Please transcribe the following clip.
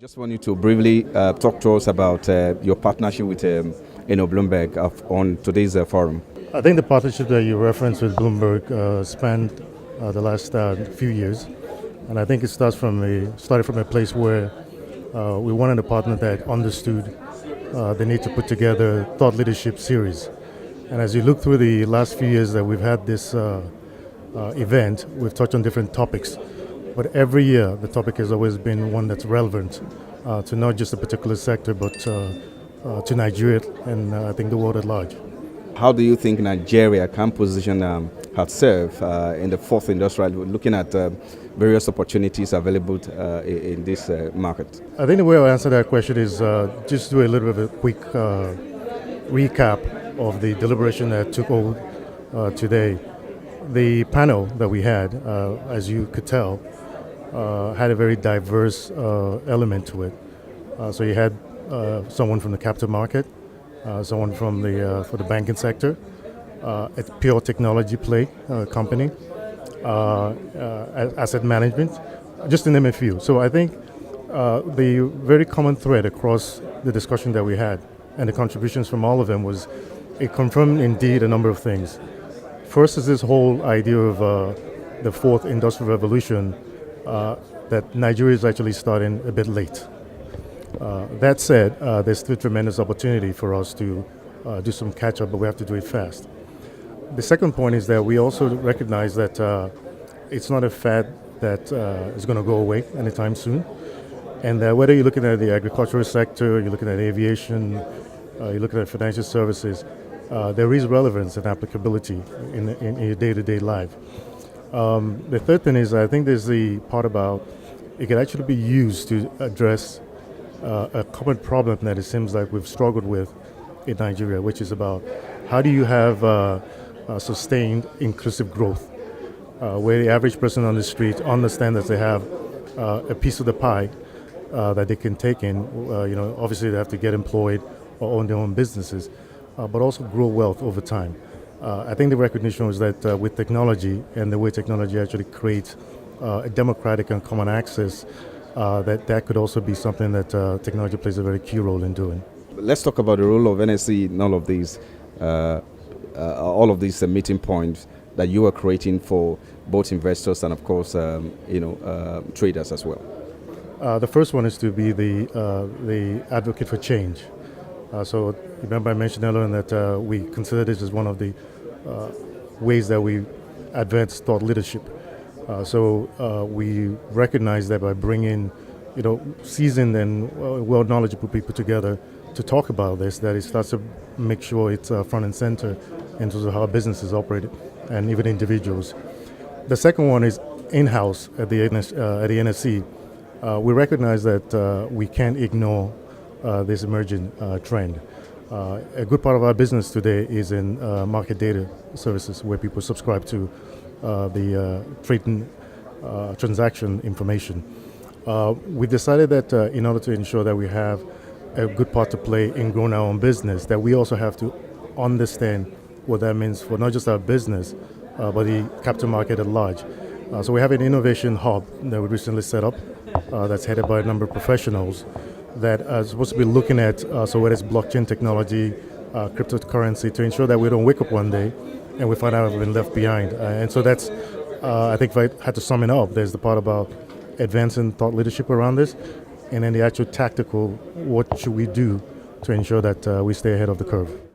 Just want you to briefly talk to us about your partnership with Bloomberg on today's forum. I think the partnership that you referenced with Bloomberg spanned the last few years, and I think it started from a place where we wanted a partner that understood the need to put together a thought leadership series. And as you look through the last few years that we've had this event, we've touched on different topics. But every year, the topic has always been one that's relevant to not just a particular sector, but to Nigeria and I think the world at large. How do you think Nigeria can position herself in the fourth industrial, looking at various opportunities available in this market? I think the way I'll answer that question is just do a little bit of a quick recap of the deliberation that took hold today. The panel that we had, as you could tell, had a very diverse element to it. So you had someone from the capital market, someone from for the banking sector, a pure technology play company, asset management, just to name a few. So I think the very common thread across the discussion that we had and the contributions from all of them was it confirmed indeed a number of things. First is this whole idea of the fourth industrial revolution that Nigeria is actually starting a bit late. That said, there's still tremendous opportunity for us to do some catch-up, but we have to do it fast. The second point is that we also recognize that it's not a fad that is going to go away anytime soon. And whether you're looking at the agricultural sector, you're looking at aviation, you're looking at financial services, there is relevance and applicability in your day-to-day life. The third thing is I think there's the part about it can actually be used to address a common problem that it seems like we've struggled with in Nigeria, which is about how do you have sustained inclusive growth, where the average person on the street understands that they have a piece of the pie that they can take in. Obviously they have to get employed or own their own businesses, but also grow wealth over time. I think the recognition was that with technology and the way technology actually creates a democratic and common access, that could also be something that technology plays a very key role in doing. Let's talk about the role of NSE in all of these meeting points that you are creating for both investors and, of course, traders as well. The first one is to be the advocate for change. So remember I mentioned earlier that we consider this as one of the ways that we advance thought leadership. So we recognize that by bringing, seasoned and well-knowledgeable people together to talk about this, that it starts to make sure it's front and center in terms of how businesses operate and even individuals. The second one is in-house at the NSE. We recognize that we can't ignore this emerging trend. A good part of our business today is in market data services, where people subscribe to the trading transaction information. We decided that in order to ensure that we have a good part to play in growing our own business, that we also have to understand what that means for not just our business, but the capital market at large. So we have an innovation hub that we recently set up that's headed by a number of professionals that are supposed to be looking at, so whether it's blockchain technology, cryptocurrency, to ensure that we don't wake up one day and we find out we've been left behind. And so that's, I think if I had to sum it up, there's the part about advancing thought leadership around this, and then the actual tactical, what should we do to ensure that we stay ahead of the curve.